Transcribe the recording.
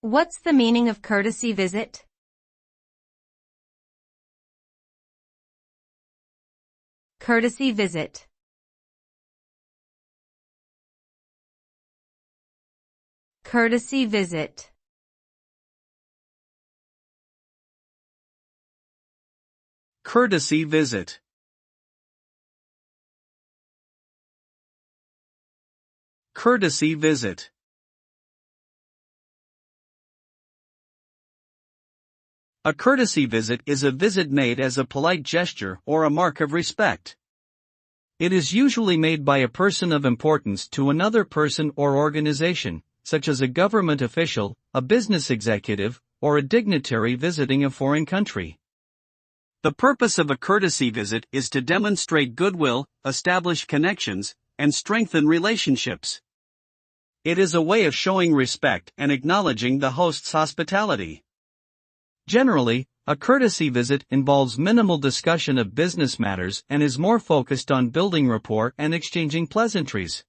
What's the meaning of courtesy visit? Courtesy visit. Courtesy visit. Courtesy visit. Courtesy visit. A courtesy visit is a visit made as a polite gesture or a mark of respect. It is usually made by a person of importance to another person or organization, such as a government official, a business executive, or a dignitary visiting a foreign country. The purpose of a courtesy visit is to demonstrate goodwill, establish connections, and strengthen relationships. It is a way of showing respect and acknowledging the host's hospitality. Generally, a courtesy visit involves minimal discussion of business matters and is more focused on building rapport and exchanging pleasantries.